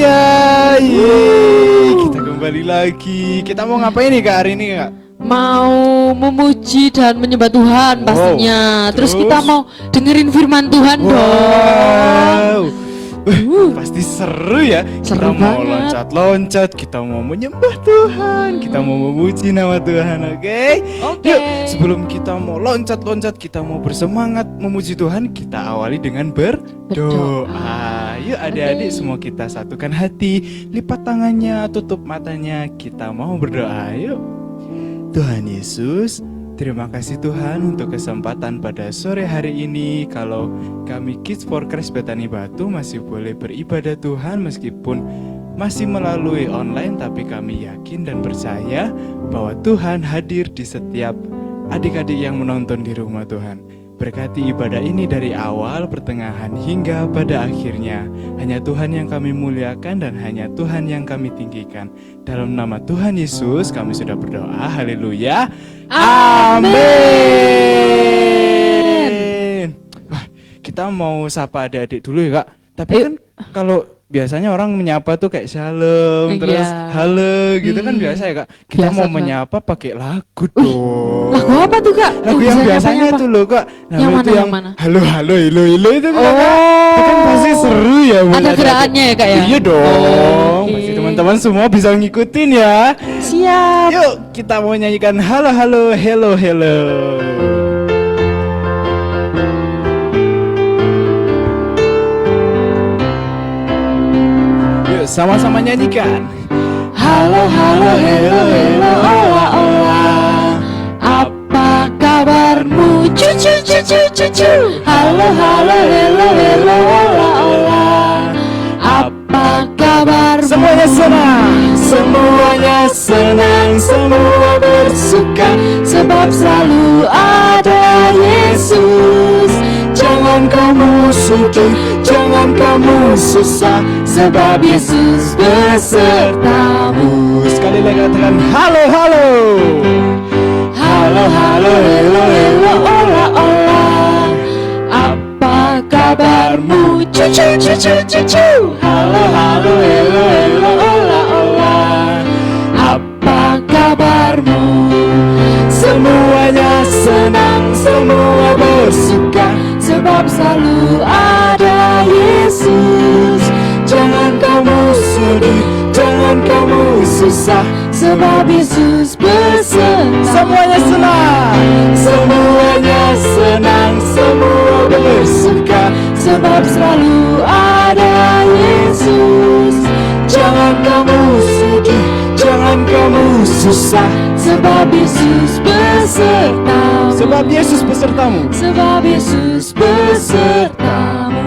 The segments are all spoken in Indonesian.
Haleluya. Kita kembali lagi. Kita mau ngapain nih Kak hari ini Kak? Mau memuji dan menyembah Tuhan pastinya. Terus kita mau dengerin firman Tuhan dong. Pasti seru ya. Seru kita mau banget. loncat-loncat, kita mau menyembah Tuhan, kita mau memuji nama Tuhan, oke? Yuk, sebelum kita mau loncat-loncat, kita mau bersemangat memuji Tuhan, kita awali dengan berdoa. Yuk adik-adik semua kita satukan hati, lipat tangannya, tutup matanya, kita mau berdoa. Yuk. Tuhan Yesus, terima kasih Tuhan untuk kesempatan pada sore hari ini. Kalau kami Kids for Christ Betani Batu masih boleh beribadah Tuhan meskipun masih melalui online, tapi kami yakin dan percaya bahwa Tuhan hadir di setiap adik-adik yang menonton di rumah Tuhan. Berkati ibadah ini dari awal, pertengahan hingga pada akhirnya. Hanya Tuhan yang kami muliakan dan hanya Tuhan yang kami tinggikan. Dalam nama Tuhan Yesus kami sudah berdoa. Haleluya. Amin. Wah, kita mau sapa adik-adik dulu ya Kak. Tapi kan kalau biasanya orang menyapa tuh kayak shalom, terus halo gitu kan biasa ya Kak. Kita biasa, mau menyapa pakai lagu dong. Lagu apa tuh Kak? Lagu yang biasanya tuh loh Kak. Yang mana, itu yang mana? Halo itu Kak. Itu kan pasti seru ya. Ada gerakannya ya Kak ya? Iya dong. Pasti teman-teman semua bisa ngikutin ya. Siap. Yuk kita mau nyanyikan halo hello. Sama-sama nyanyikan. Halo, hello, ola, apa kabarmu? Cucu. Halo, hello, ola, apa kabarmu? Semuanya senang, semua bersuka, sebab selalu ada Yesus. Jangan kamu sedih, jangan kamu susah, sebab Yesus besertamu. Sekali lagi katakan halo, hello, ola, apa kabarmu? Cucu. Halo, hello, ola, apa kabarmu? Semuanya senang, semua bersuka, sebab selalu ada Yesus. Jangan kamu sedih, jangan kamu susah, sebab Yesus beserta. Semuanya senang, semua bersuka, sebab selalu ada Yesus. Jangan kamu sedih, jangan kamu susah, sebab Yesus besertamu. Sebab Yesus besertamu. Sebab Yesus besertamu.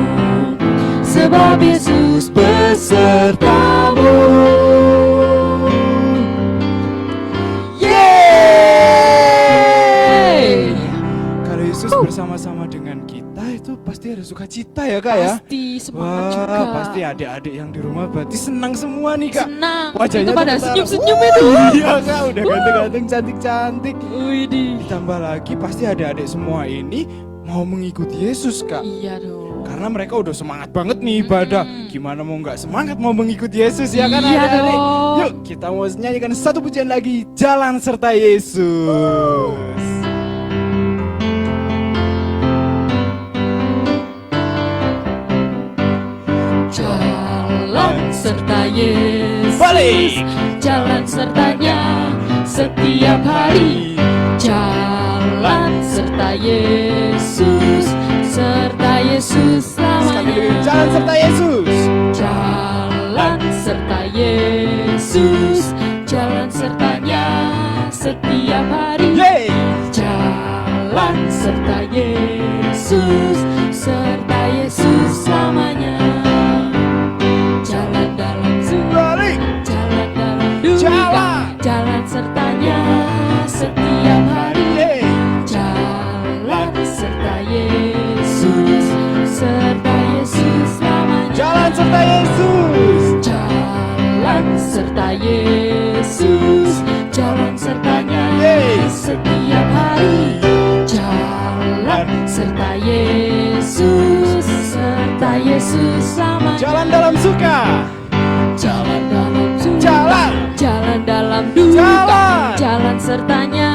Sebab Yesus besertamu. Yeay! Kalau Yesus bersama-sama dengan kita itu pasti ada sukacita ya Kak ya. Pasti semangat juga. Pasti adik-adik yang di rumah berarti senang semua nih Kak. Senang. Wajahnya itu pada tuh senyum-senyum itu. Iya Kak, udah ganteng-ganteng, cantik-cantik. Widih. Ditambah lagi pasti adik-adik semua ini mau mengikuti Yesus Kak. Iya dong. Karena mereka udah semangat banget nih ibadah. Gimana mau nggak semangat mau mengikuti Yesus ya kan Iya adik-adik? dong. Yuk kita mau nyanyikan satu pujian lagi, Jalan Serta Yesus. Jalan serta Yesus. Balik. Jalan sertanya setiap hari. Jalan serta Yesus. Serta Yesus Sekali lagi, selamanya. Jalan Serta Yesus. Jalan serta Yesus. Jalan sertanya setiap hari. Yeay. Jalan serta Yesus. Serta Yesus selamanya. Jalan dalam Balik. jalan dalam duka. Jalan sertanya setiap hari. Yeay. Jalan serta Yesus. Serta Yesus selamanya. Jalan Serta Yesus. Jalan serta Yesus. Jalan sertanya Yeay. setiap hari. Jalan serta Yesus. Serta Yesus selamanya. Jalan dalam suka. sertanya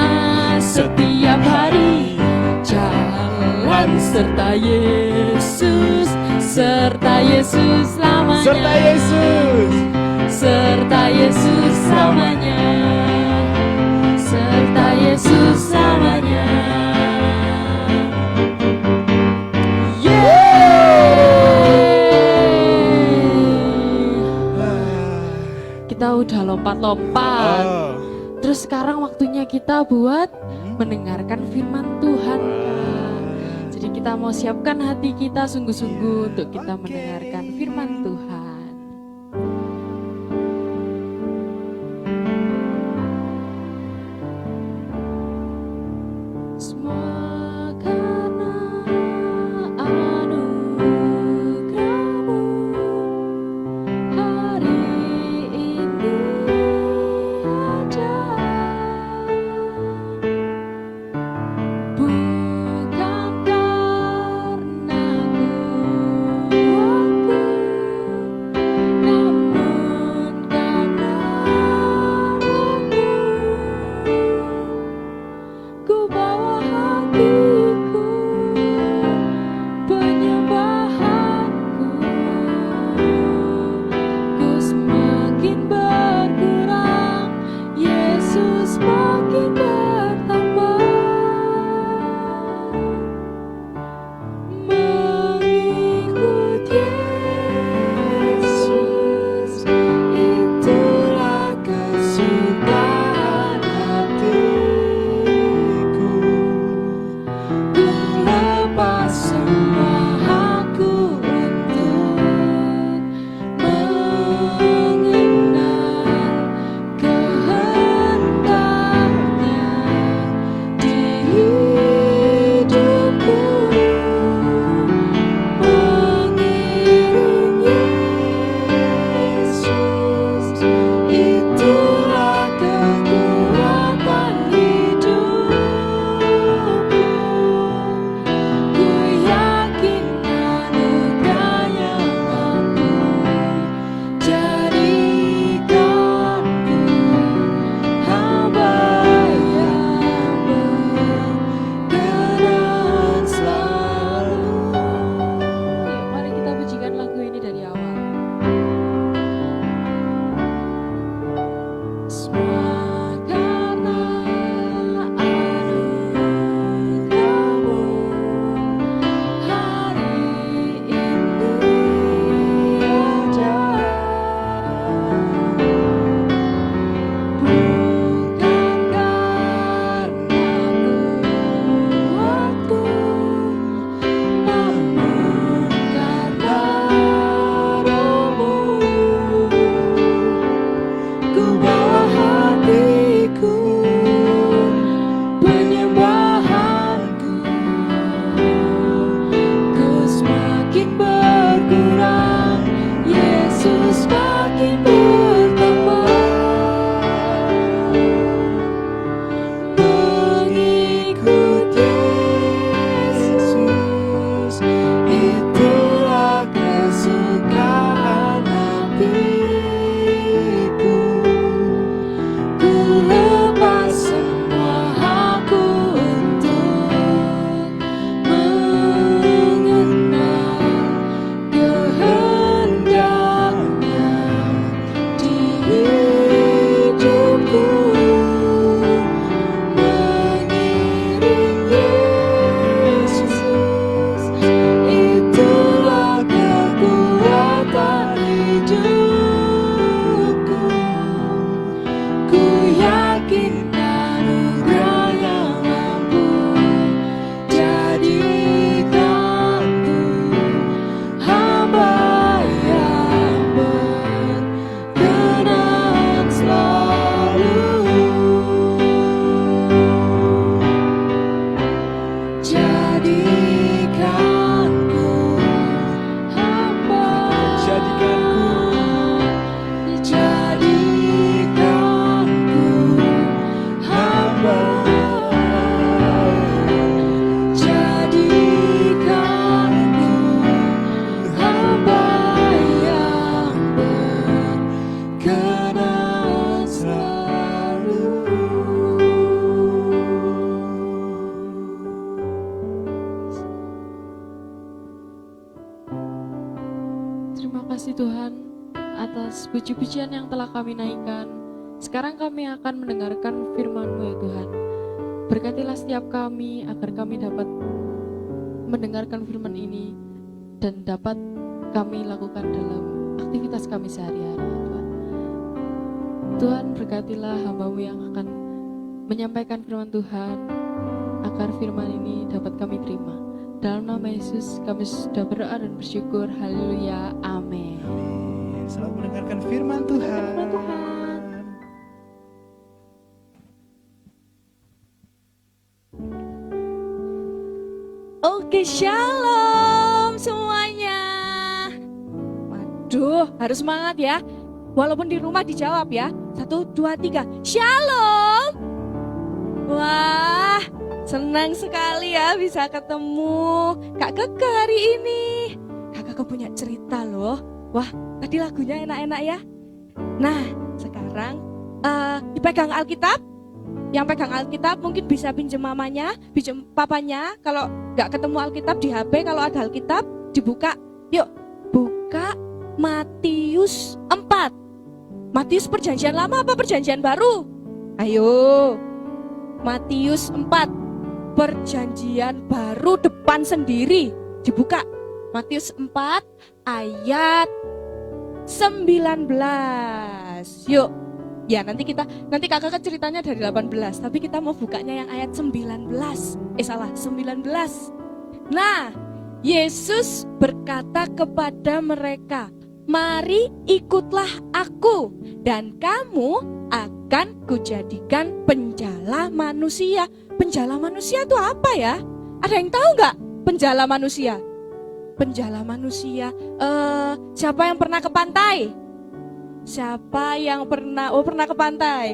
setiap hari. Jalan serta Yesus lamanya. Serta Yesus. Serta Yesus selamanya. Serta Yesus selamanya. Kita udah lompat-lompat. Terus sekarang waktunya kita buat mendengarkan firman Tuhan, Kak. Jadi kita mau siapkan hati kita sungguh-sungguh untuk kita mendengarkan firman Tuhan. Semua karena anugerah-Mu hari ini ada. Bukan karena kuatku, namun karena Roh-Mu. Ku bawa hatiku, penyembahanku, ku semakin berkurang, Yesus makin bertambah. Mengikut Yesus, itulah kesukaan hatiku. Ku lepas semua hakku untuk mengenal kehendaknya di hidupku. Mengiring Yesus, itulah kekuatan hidupku. Ku yakin anugerahnya mampu jadikanku hamba yang berkenan selalu. Yuk, mari kita pujikan lagu ini dari awal. Semua karena anugerah-Mu hari ini ada. Bukan karena kuatku, namun karena Roh-Mu. Ku bawa hatiku, penyembahanku, ku semakin berkurang, Yesus makin bertambah. Mengikut Yesus, itulah kesukaan hatiku. Ku lepas semua hakku untuk mengenal kehendaknya di hidupku. Mengiring Yesus, itulah kekuatan hidupku. Ku yakin anugerahnya mampu jadikanku hamba yang berkenan selalu. Jadikanku hamba, jadikanku hamba, jadikanku hamba yang berkenan selalu. atas puji-pujian yang telah kami naikkan. Sekarang kami akan mendengarkan firman-Mu ya Tuhan. Berkatilah setiap kami agar kami dapat mendengarkan firman ini dan dapat kami lakukan dalam aktivitas kami sehari-hari ya Tuhan. Tuhan berkatilah hamba-Mu yang akan menyampaikan firman Tuhan, agar firman ini dapat kami terima. Dalam nama Yesus kami sudah berdoa dan bersyukur. Haleluya, amin. Amin. Selamat mendengarkan firman Tuhan. Firman Tuhan. Oke, shalom semuanya. Waduh, harus semangat ya. Walaupun di rumah dijawab ya. 1, 2, 3, shalom. Wah, senang sekali ya bisa ketemu Kak Keke hari ini. Kak Keke punya cerita loh. Wah, tadi lagunya enak-enak ya. Nah, sekarang dipegang Alkitab. Yang pegang Alkitab mungkin bisa pinjem mamanya, pinjem papanya. Kalau nggak ketemu Alkitab di HP, kalau ada Alkitab dibuka. Yuk, buka Matius 4. Matius perjanjian lama apa perjanjian baru? Ayo, Matius 4 perjanjian baru depan sendiri. Dibuka Matius 4 ayat 19. Yuk. Ya nanti kakak ceritanya dari 18, tapi kita mau bukanya yang ayat 19. Salah, 19. Nah, Yesus berkata kepada mereka, "Mari ikutlah aku dan kamu akan kujadikan penjala manusia." Penjala manusia itu apa ya? Ada yang tahu nggak penjala manusia? Penjala manusia, siapa yang pernah ke pantai? Siapa yang pernah ke pantai?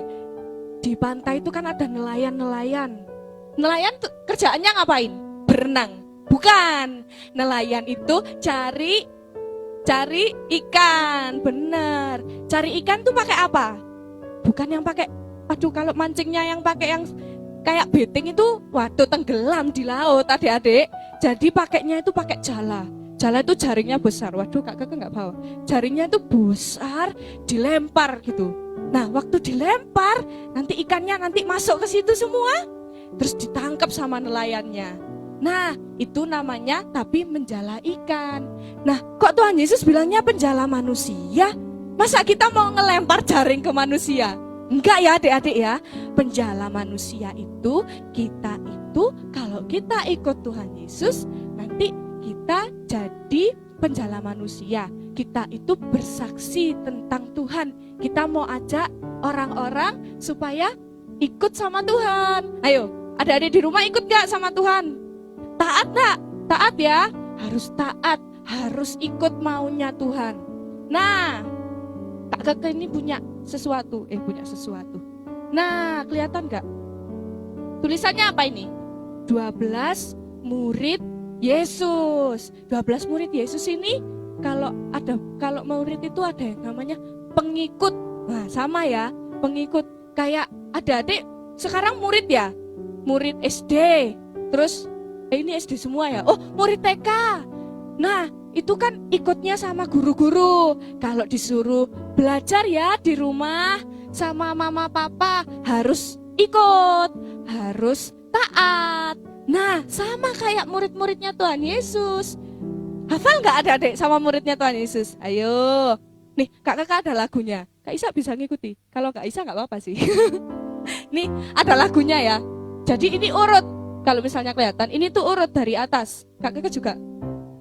Di pantai itu kan ada nelayan. Nelayan tuh kerjaannya ngapain? Berenang. Bukan. Nelayan itu cari ikan. Bener. Cari ikan tuh pakai apa? Bukan yang pakai, kalau mancingnya yang pakai yang kayak beting itu, waduh tenggelam di laut adik-adik. Jadi pakainya itu pakai jala. Jala itu jaringnya besar. Waduh Kak Keke nggak bawa. Jaringnya itu besar, dilempar gitu. Nah waktu dilempar, nanti ikannya masuk ke situ semua, terus ditangkap sama nelayannya. Nah itu namanya tapi menjala ikan. Nah kok Tuhan Yesus bilangnya penjala manusia? Masa kita mau ngelempar jaring ke manusia? Enggak ya adik-adik ya. Penjala manusia itu, kita itu kalau kita ikut Tuhan Yesus, nanti kita jadi penjala manusia. Kita itu bersaksi tentang Tuhan. Kita mau ajak orang-orang supaya ikut sama Tuhan. Ayo, adik-adik di rumah ikut gak sama Tuhan? Taat gak? Taat ya. Harus taat, harus ikut maunya Tuhan. Nah, Kak Keke ini punya sesuatu. Nah, kelihatan gak? Tulisannya apa ini? 12 murid Yesus. 12 murid Yesus ini kalau murid itu ada yang namanya pengikut. Nah, sama ya, pengikut. Kayak adik-adik sekarang murid ya. Murid SD. Terus ini SD semua ya. Oh, murid TK. Nah, itu kan ikutnya sama guru-guru. Kalau disuruh belajar ya di rumah sama mama papa harus ikut, harus taat. Nah, sama kayak murid-muridnya Tuhan Yesus. Hafal nggak adik-adik sama muridnya Tuhan Yesus? Ayo, nih Kak ada lagunya. Kak Isa bisa ngikuti. Kalau Kak Isa nggak apa-apa sih. Nih ada lagunya ya. Jadi ini urut. Kalau misalnya kelihatan, ini tuh urut dari atas. Kak juga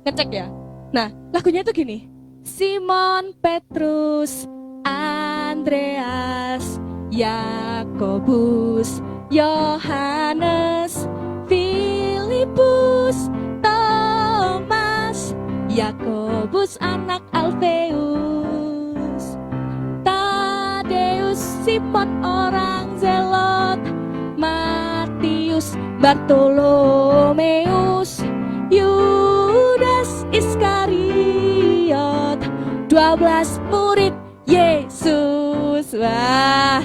ngecek ya. Nah, lagunya itu gini. Simon, Petrus, Andreas, Yakobus, Yohanes, Filipus, Thomas, Yakobus anak Alfeus, Tadeus, Simon orang Zelot, Matius, Bartolomeus, Yudas Iskariot, 12 murid Yesus. Wah,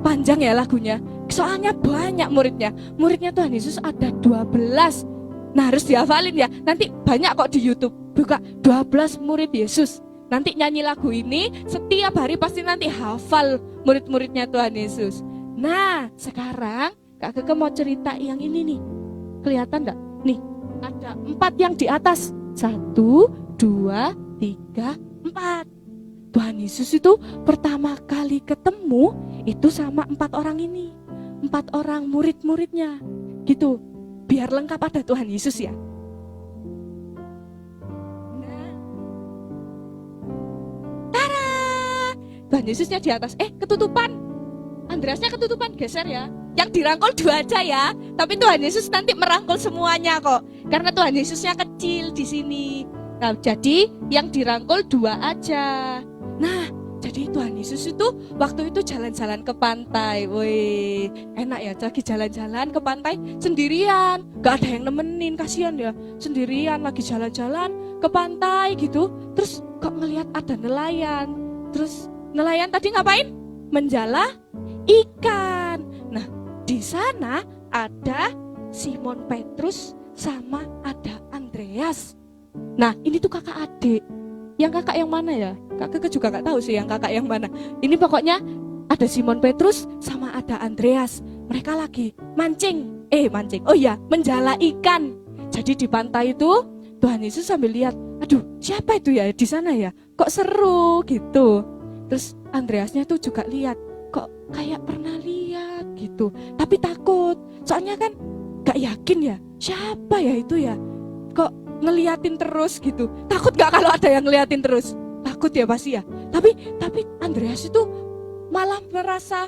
panjang ya lagunya. Soalnya banyak muridnya. Muridnya Tuhan Yesus ada 12. Nah harus dihafalin ya. Nanti banyak kok di YouTube. Buka 12 murid Yesus. nanti nyanyi lagu ini setiap hari pasti nanti hafal murid-muridnya Tuhan Yesus. Nah, sekarang Kak Keke mau cerita yang ini nih. Kelihatan enggak? Nih, ada 4 yang di atas. 1, 2, 3, 4. Tuhan Yesus itu pertama kali ketemu itu sama 4 orang ini. 4 orang murid-muridnya. Gitu. Biar lengkap ada Tuhan Yesus ya. Tuhan Yesusnya di atas, ketutupan. Andreasnya ketutupan, geser ya. Yang dirangkul 2 aja ya. Tapi Tuhan Yesus nanti merangkul semuanya kok. Karena Tuhan Yesusnya kecil di sini. Nah, jadi yang dirangkul 2 aja. Nah, jadi Tuhan Yesus itu waktu itu jalan-jalan ke pantai. Woi, enak ya, lagi jalan-jalan ke pantai sendirian. Gak ada yang nemenin, kasihan ya. Sendirian lagi jalan-jalan ke pantai gitu. Terus kok ngelihat ada nelayan. Terus nelayan tadi ngapain? Menjala ikan. Nah, di sana ada Simon Petrus sama ada Andreas. Nah, ini tuh kakak adik. Yang kakak yang mana ya? Kak Keke juga gak tahu sih yang kakak yang mana. Ini pokoknya ada Simon Petrus sama ada Andreas. Mereka lagi mancing. Oh iya, menjala ikan. Jadi di pantai itu Tuhan Yesus sambil lihat, aduh, siapa itu ya di sana ya? Kok seru gitu. Terus Andreasnya tuh juga lihat, kok kayak pernah lihat gitu. Tapi takut, soalnya kan gak yakin ya, siapa ya itu ya? Kok ngeliatin terus gitu. Takut gak kalau ada yang ngeliatin terus? Takut ya pasti ya. Tapi Andreas itu malah merasa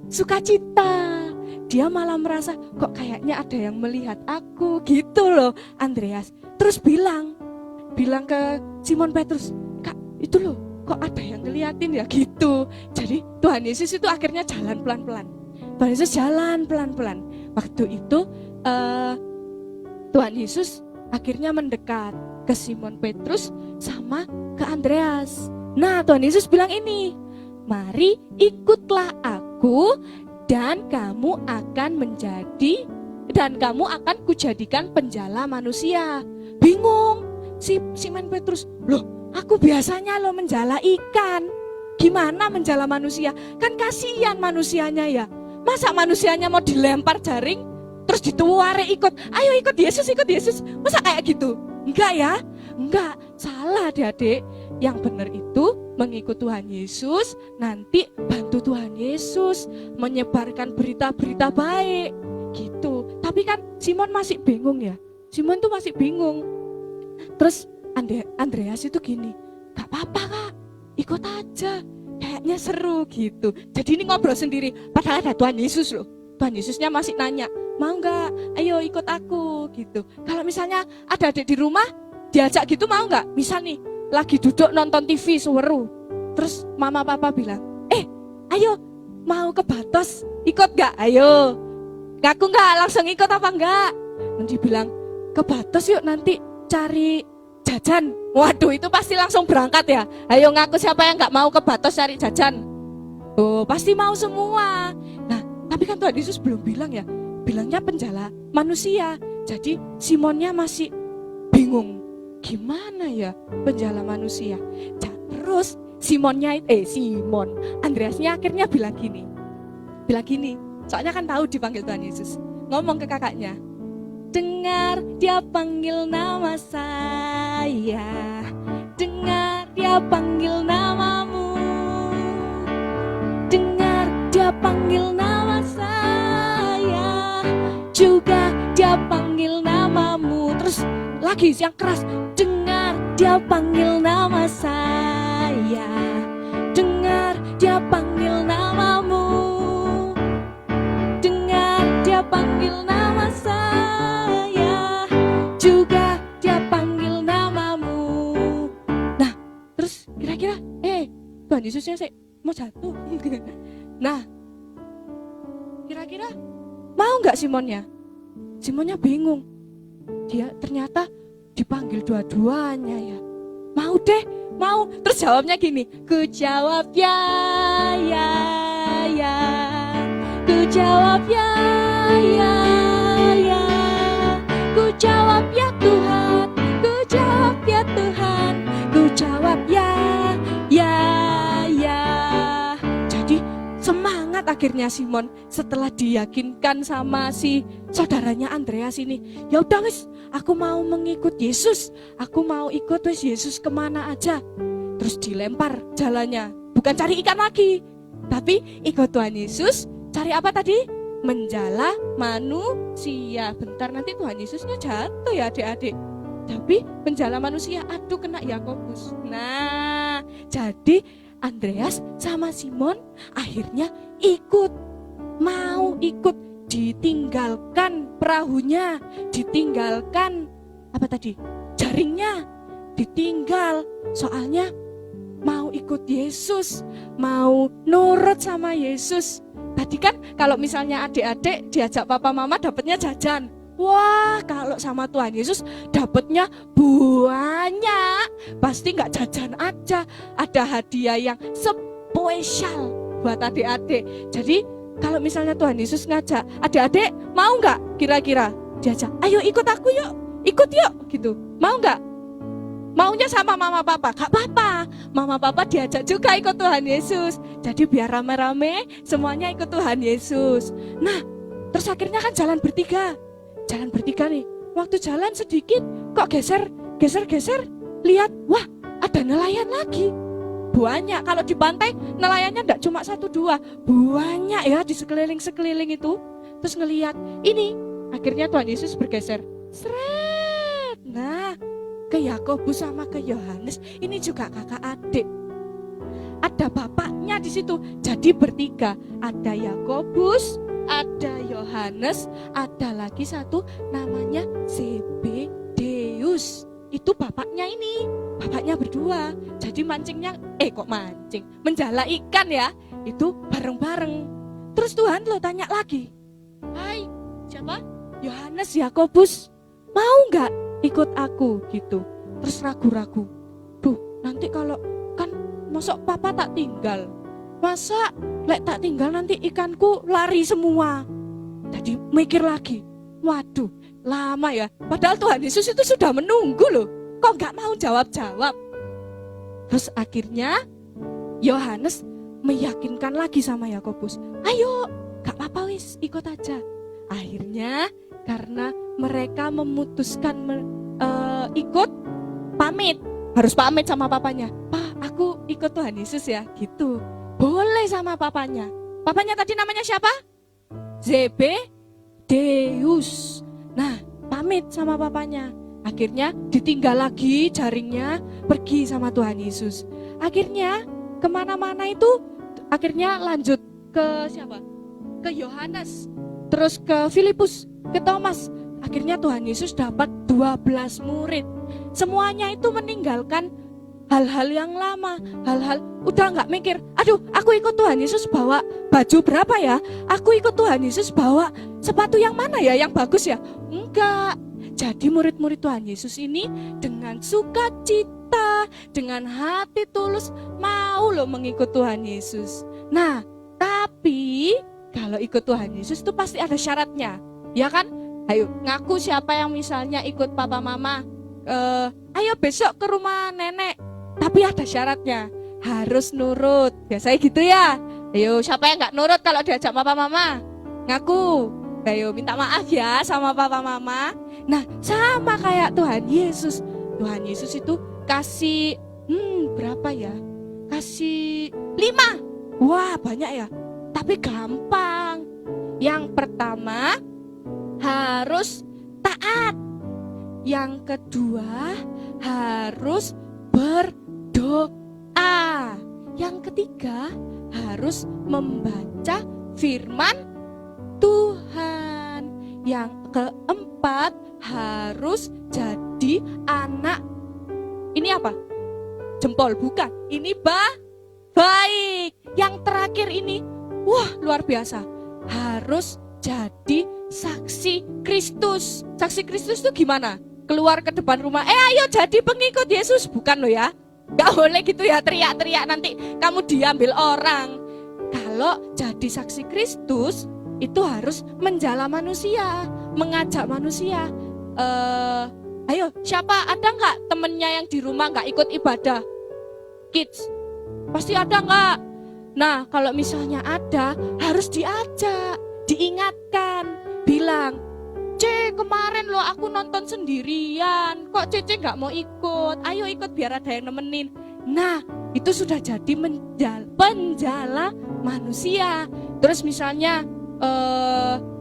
sukacita. Dia malah merasa kok kayaknya ada yang melihat aku gitu loh Andreas. Terus bilang ke Simon Petrus, Kak itu loh kok ada yang ngeliatin ya gitu. Jadi Tuhan Yesus itu akhirnya jalan pelan-pelan. Tuhan Yesus jalan pelan-pelan. Waktu itu Tuhan Yesus akhirnya mendekat ke Simon Petrus sama ke Andreas. Nah, Tuhan Yesus bilang ini, mari ikutlah aku dan kamu akan kujadikan penjala manusia. Bingung si Simon Petrus, loh aku biasanya lo menjala ikan, gimana menjala manusia? Kan kasihan manusianya ya. Masa manusianya mau dilempar jaring terus dituare ikut, ayo ikut Yesus. Masa kayak gitu? Enggak ya? Enggak, salah adik-adik. Yang benar itu mengikut Tuhan Yesus, nanti bantu Tuhan Yesus menyebarkan berita-berita baik gitu. Tapi kan Simon masih bingung ya. Simon tuh masih bingung. Terus Andreas itu gini, gak apa-apa Kak, ikut aja, kayaknya seru gitu. Jadi ini ngobrol sendiri, padahal ada Tuhan Yesus loh. Tuhan Yesusnya masih nanya, mau gak? Ayo ikut aku gitu. Kalau misalnya ada adik di rumah, diajak gitu mau gak? Misal nih, lagi duduk nonton TV seweru, terus mama papa bilang, ayo mau ke Batos, ikut gak? Ayo, ngaku gak? Langsung ikut apa enggak? Nanti bilang, ke Batos yuk nanti cari jajan. Waduh, itu pasti langsung berangkat ya. Ayo ngaku siapa yang gak mau ke Batos cari jajan? Oh, pasti mau semua. Nah, tapi kan Tuhan Yesus belum bilang ya. Bilangnya penjala manusia. Jadi Simonnya masih bingung. Gimana ya penjala manusia? Terus Simon Andreasnya akhirnya bilang gini. Soalnya kan tahu dipanggil Tuhan Yesus. Ngomong ke kakaknya, dengar dia panggil nama saya, dengar dia panggil namamu, dengar dia panggil nama saya, juga dia panggil namamu. Terus lagi yang keras, dengar dia panggil nama saya, dengar dia panggil namamu, dengar dia panggil nama saya, juga dia panggil namamu. Nah, terus kira-kira Tuhan Yesusnya mau jatuh. Nah, kira-kira mau nggak Simonnya? Simonnya bingung. Dia ternyata dipanggil dua-duanya ya. Mau deh, mau. Terus jawabnya gini, ku jawab ya. Ku jawab ya. Ku jawab ya Tuhan, ku jawab ya Tuhan, ku jawab ya. Jadi semangat akhirnya Simon setelah diyakinkan sama si saudaranya Andreas ini. Ya udah wis, aku mau mengikut Yesus. Aku mau ikut wis Yesus kemana aja. Terus dilempar jalannya. Bukan cari ikan lagi, tapi ikut Tuhan Yesus. Cari apa tadi? Menjala manusia. Bentar nanti Tuhan Yesusnya jatuh ya adik-adik. Tapi menjala manusia, aduh kena Yakobus. Nah, jadi Andreas sama Simon akhirnya mau ikut, ditinggalkan perahunya, ditinggalkan apa tadi? Jaringnya, ditinggal. Soalnya mau ikut Yesus, mau nurut sama Yesus. Tadi kan kalau misalnya adik-adik diajak papa mama dapatnya jajan. Wah, kalau sama Tuhan Yesus dapatnya banyak. Pasti nggak jajan aja, ada hadiah yang spesial buat adik-adik. Jadi kalau misalnya Tuhan Yesus ngajak, adik-adik mau nggak kira-kira diajak? Ayo ikut aku yuk, ikut yuk gitu. Mau nggak? Maunya sama mama papa? Gak apa-apa, mama papa diajak juga ikut Tuhan Yesus. Jadi biar rame-rame semuanya ikut Tuhan Yesus. Nah, terus akhirnya kan jalan bertiga nih. Waktu jalan sedikit kok geser, lihat, wah ada nelayan lagi. Banyak, kalau di pantai nelayannya enggak cuma 1-2, banyak ya di sekeliling itu. Terus ngelihat ini, akhirnya Tuhan Yesus bergeser. Sret. Nah, ke Yakobus sama ke Yohanes, ini juga kakak adik. Ada bapaknya di situ. Jadi bertiga, ada Yakobus, ada Yohanes, ada lagi satu namanya Zebedeus. Itu bapaknya ini, bapaknya berdua. Jadi menjala ikan ya, itu bareng-bareng. Terus Tuhan lo tanya lagi, hai siapa? Yohanes, Yakobus, mau nggak ikut aku gitu? Terus ragu-ragu, nanti kalau kan masa papa tak tinggal, masa lek tak tinggal nanti ikanku lari semua. Jadi mikir lagi, waduh lama ya, padahal Tuhan Yesus itu sudah menunggu loh, kok nggak mau jawab-jawab. Terus akhirnya Yohanes meyakinkan lagi sama Yakobus, ayo gak apa-apa wis ikut aja. Akhirnya karena mereka memutuskan ikut, harus pamit sama papanya. Pak, aku ikut Tuhan Yesus ya, gitu. Boleh sama papanya. Papanya tadi namanya siapa? Zebedeus. Nah, pamit sama papanya. Akhirnya ditinggal lagi jaringnya, pergi sama Tuhan Yesus. Akhirnya kemana-mana itu, akhirnya lanjut ke siapa? Ke Yohanes, terus ke Filipus, ke Thomas. Akhirnya Tuhan Yesus dapat 12 murid. Semuanya itu meninggalkan hal-hal yang lama, hal-hal udah nggak mikir, aduh aku ikut Tuhan Yesus bawa baju berapa ya, aku ikut Tuhan Yesus bawa sepatu yang mana ya, yang bagus ya. Enggak. Jadi murid-murid Tuhan Yesus ini dengan sukacita, dengan hati tulus mau loh mengikut Tuhan Yesus. Nah, tapi kalau ikut Tuhan Yesus itu pasti ada syaratnya, ya kan? Ayo ngaku siapa yang misalnya ikut papa mama, ayo besok ke rumah nenek. Tapi ada syaratnya, harus nurut. Biasanya gitu ya. Ayo siapa yang nggak nurut kalau diajak papa mama? Ngaku. Ayo minta maaf ya sama papa mama. Nah sama kayak Tuhan Yesus. Tuhan Yesus itu kasih berapa ya? Kasih 5. Wah banyak ya. Tapi gampang. Yang pertama harus taat. Yang kedua harus berdoa. Yang ketiga harus membaca firman Tuhan. Yang keempat harus jadi anak. Ini apa? Jempol, bukan. Ini baik. Yang terakhir ini, wah luar biasa. Harus jadi saksi Kristus. Saksi Kristus itu gimana? Keluar ke depan rumah, ayo jadi pengikut Yesus. Bukan loh ya. Gak boleh gitu ya, teriak-teriak nanti kamu diambil orang. Kalau jadi saksi Kristus, itu harus menjala manusia, mengajak manusia. Ayo, siapa ada nggak temennya yang di rumah nggak ikut ibadah? Kids, pasti ada nggak? Nah, kalau misalnya ada, harus diajak, diingatkan, bilang, C, kemarin loh aku nonton sendirian, kok Cece nggak mau ikut? Ayo ikut biar ada yang nemenin. Nah, itu sudah jadi penjala manusia. Terus misalnya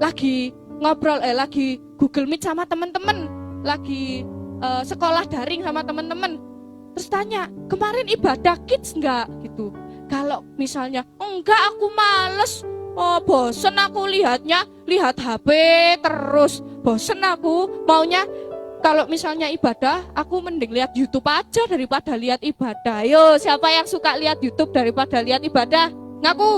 lagi ngobrol, lagi Google Meet sama teman-teman, lagi sekolah daring sama teman-teman, terus tanya, kemarin ibadah kids enggak gitu. Kalau misalnya, enggak aku males, bosen aku lihat HP terus, bosen aku maunya kalau misalnya ibadah, aku mending lihat YouTube aja daripada lihat ibadah. Yo, siapa yang suka lihat YouTube daripada lihat ibadah? Ngaku.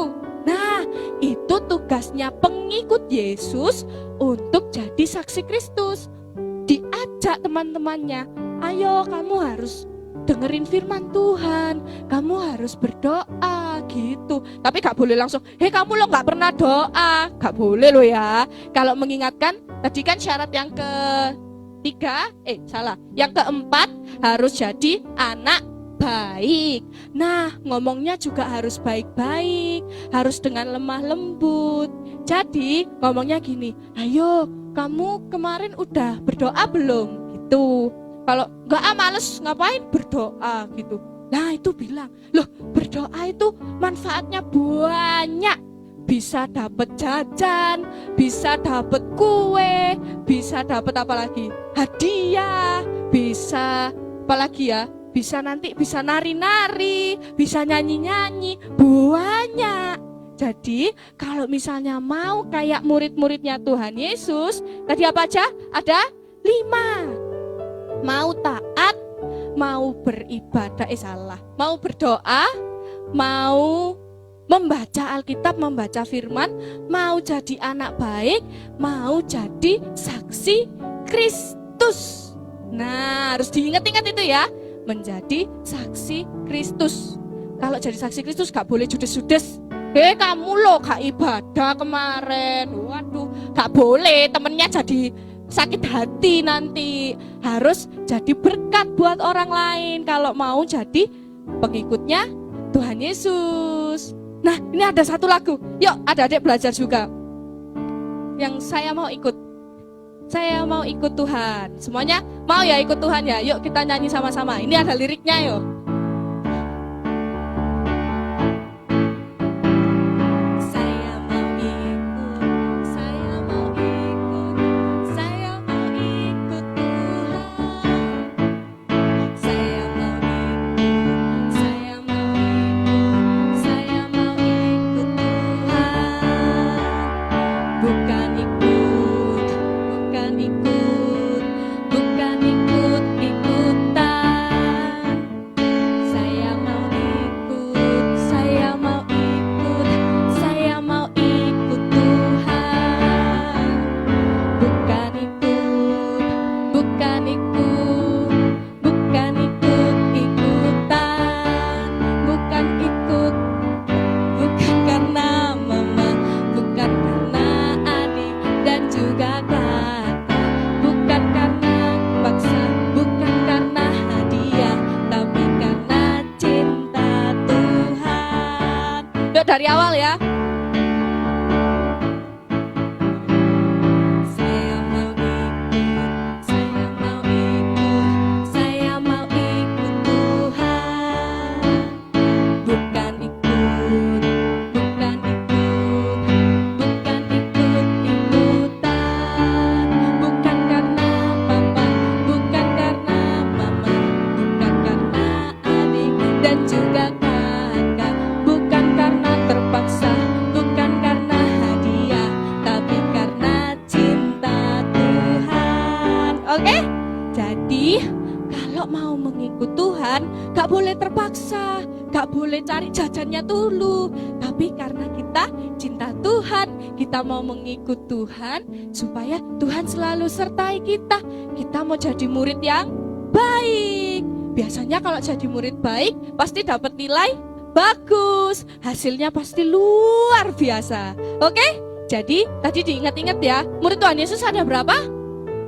Nah, itu tugasnya pengikut Yesus untuk jadi saksi Kristus. Diajak teman-temannya, ayo kamu harus dengerin firman Tuhan, kamu harus berdoa gitu. Tapi gak boleh langsung, hei kamu lo gak pernah doa, gak boleh lo ya. Kalau mengingatkan, tadi kan syarat yang ketiga, yang keempat harus jadi anak baik. Nah, ngomongnya juga harus baik-baik, harus dengan lemah lembut. Jadi ngomongnya gini, ayo kamu kemarin udah berdoa belum? Gitu. Kalau enggak males ngapain berdoa gitu. Nah itu bilang, loh berdoa itu manfaatnya banyak. Bisa dapat jajan, bisa dapat kue, bisa dapat apa lagi? Hadiah, bisa apa lagi ya? Bisa nanti bisa nari-nari, bisa nyanyi-nyanyi, banyak. Jadi kalau misalnya mau kayak murid-muridnya Tuhan Yesus, tadi apa aja? Ada 5. Mau taat, mau beribadah, mau berdoa, mau membaca Alkitab, membaca firman, mau jadi anak baik, mau jadi saksi Kristus. Nah, harus diingat-ingat itu ya, menjadi saksi Kristus. Kalau jadi saksi Kristus gak boleh judes-judes. Kamu loh gak ibadah kemarin, waduh, gak boleh, temennya jadi sakit hati nanti. Harus jadi berkat buat orang lain kalau mau jadi pengikutnya Tuhan Yesus. Nah, ini ada satu lagu. Yuk, adik-adik belajar juga. Yang saya mau ikut. Saya mau ikut Tuhan. Semuanya mau ya ikut Tuhan ya? Yuk kita nyanyi sama-sama. Ini ada liriknya yuk. Dari awal ya. Gak boleh terpaksa, gak boleh cari jajannya dulu. Tapi karena kita cinta Tuhan, kita mau mengikut Tuhan, supaya Tuhan selalu sertai kita. Kita mau jadi murid yang baik. Biasanya kalau jadi murid baik, pasti dapat nilai bagus. Hasilnya pasti luar biasa. Oke? Jadi tadi diingat-ingat ya, murid Tuhan Yesus ada berapa?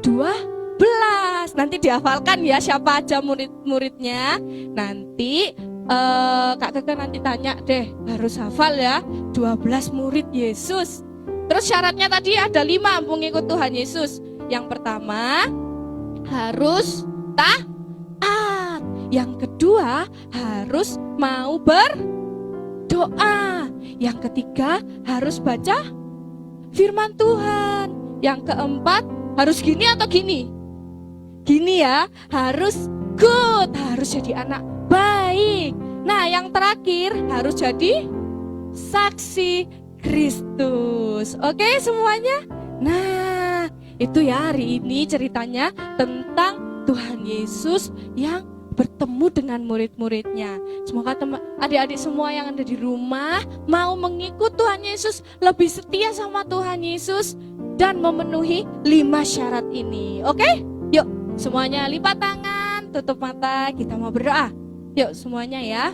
12. Nanti dihafalkan ya siapa aja murid-muridnya. Nanti Kak Keke nanti tanya deh, harus hafal ya, 12 murid Yesus. Terus syaratnya tadi ada 5 pengikut Tuhan Yesus. Yang pertama, harus taat. Yang kedua, harus mau berdoa. Yang ketiga, harus baca firman Tuhan. Yang keempat, harus gini atau gini? Gini ya, harus good, harus jadi anak baik. Nah, yang terakhir harus jadi saksi Kristus. Oke semuanya? Nah, itu ya hari ini ceritanya tentang Tuhan Yesus yang bertemu dengan murid-muridnya. Semoga adik-adik semua yang ada di rumah mau mengikut Tuhan Yesus, lebih setia sama Tuhan Yesus dan memenuhi 5 syarat ini. Oke? Yuk, semuanya lipat tangan, tutup mata, kita mau berdoa. Yuk semuanya ya.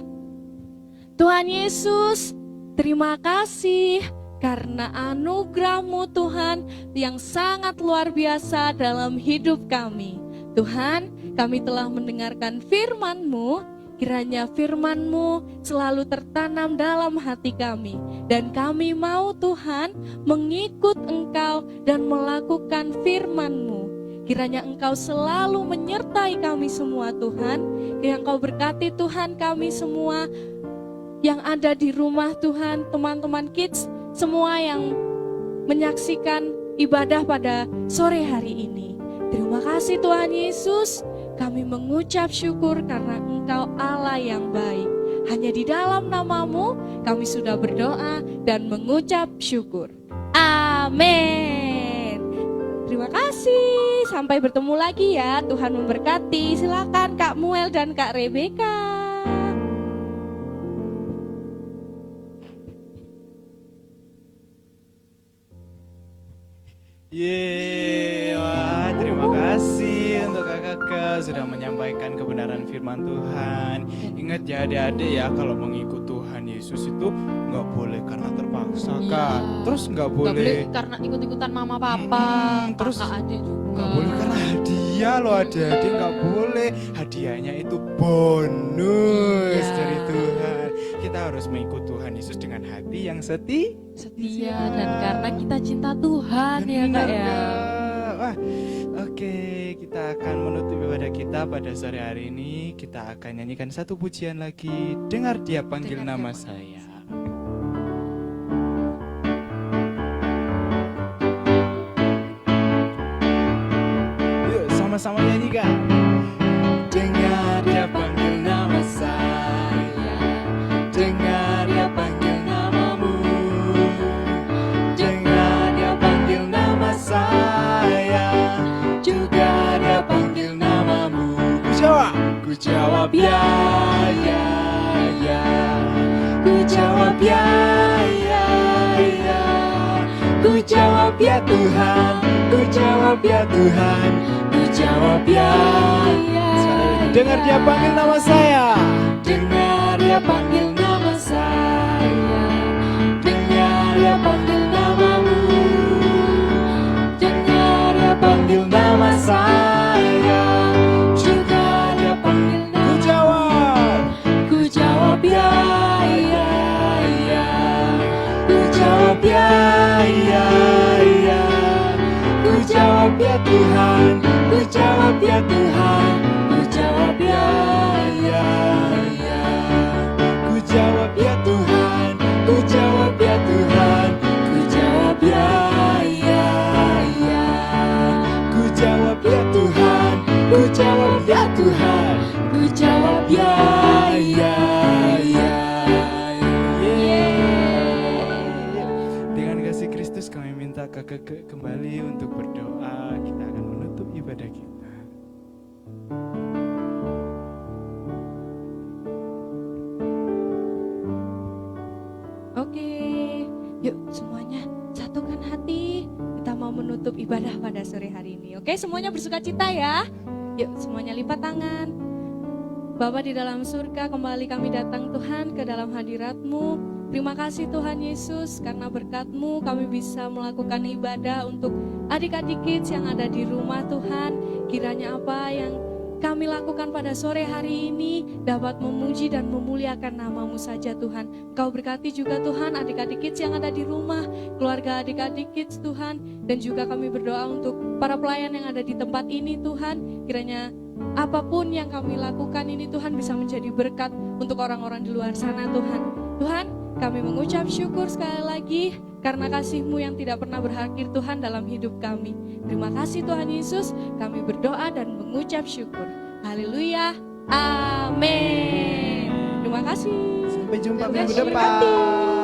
Tuhan Yesus, terima kasih karena anugerah-Mu Tuhan yang sangat luar biasa dalam hidup kami. Tuhan, kami telah mendengarkan firman-Mu, kiranya firman-Mu selalu tertanam dalam hati kami. Dan kami mau Tuhan mengikut Engkau dan melakukan firman-Mu. Kiranya Engkau selalu menyertai kami semua Tuhan. Kiranya Engkau berkati Tuhan kami semua yang ada di rumah Tuhan, teman-teman kids, semua yang menyaksikan ibadah pada sore hari ini. Terima kasih Tuhan Yesus, kami mengucap syukur karena Engkau Allah yang baik. Hanya di dalam nama-Mu kami sudah berdoa dan mengucap syukur. Amin. Terima kasih, sampai bertemu lagi ya. Tuhan memberkati. Silakan Kak Muel dan Kak Rebeka. Wah, terima kasih untuk kakak sudah menyampaikan kebenaran firman Tuhan. Ingat ya adik-adik ya, kalau mengikut Tuhan Yesus itu nggak boleh karena terpaksa Kak. Terus nggak boleh karena ikut-ikutan mama papa, terus kakak adik juga. nggak boleh karena hadiah loh adik-adik, nggak boleh. Hadiahnya itu bonus dari Tuhan. Kita harus mengikut Tuhan Yesus dengan hati yang setia dan karena kita cinta Tuhan. benar, ya Kak ya. Wah, oke, kita akan menutup ibadah kita pada sore hari ini. Kita akan nyanyikan satu pujian lagi. Dengar Dia panggil nama saya. Yuk sama-sama nyanyikan. Dengar Dia panggil nama saya. Dengar Dia panggil namamu. Dengar Dia panggil nama saya. Juga Dia panggil namamu. Ku jawab ya, ya, ya. Ku jawab ya, ya, ya. Ku jawab ya Tuhan. Ku jawab ya Tuhan. Ku jawab ya, ya. Dengar Dia panggil nama saya. Dengar Dia panggil nama saya. Dengar Dia panggil namamu. Dengar Dia panggil nama saya. Juga Dia panggil namamu. Ku jawab ya, ya, ya. Ku jawab ya, ya, ya. Ku jawab ya Tuhan. Ku jawab ya Tuhan. Ku jawab ya, ya, ya. Ku jawab ya Tuhan. Ku jawab ya Tuhan. Ku jawab ya, ya, ya. Ku jawab ya Tuhan. Ku jawab ya Tuhan. Ku jawab ya, ya, ya. Dengan kasih Kristus kami minta kakak kembali untuk berdoa. Kita akan menutup ibadah kita. Oke, yuk semuanya satukan hati. Kita mau menutup ibadah pada sore hari ini. Oke, semuanya bersuka cita ya. Yuk semuanya lipat tangan. Bapa di dalam surga, kembali kami datang Tuhan ke dalam hadirat-Mu. Terima kasih Tuhan Yesus, karena berkat-Mu kami bisa melakukan ibadah untuk adik-adik kids yang ada di rumah Tuhan. Kiranya apa yang kami lakukan pada sore hari ini dapat memuji dan memuliakan nama-Mu saja Tuhan. Kau berkati juga Tuhan adik-adik kids yang ada di rumah, keluarga adik-adik kids Tuhan. Dan juga kami berdoa untuk para pelayan yang ada di tempat ini Tuhan. Kiranya apapun yang kami lakukan ini Tuhan bisa menjadi berkat untuk orang-orang di luar sana Tuhan. Tuhan, kami mengucap syukur sekali lagi karena kasih-Mu yang tidak pernah berakhir Tuhan dalam hidup kami. Terima kasih Tuhan Yesus, kami berdoa dan mengucap syukur. Haleluya, amin. Terima kasih. Sampai jumpa Tuhan minggu Yesus depan. berkati.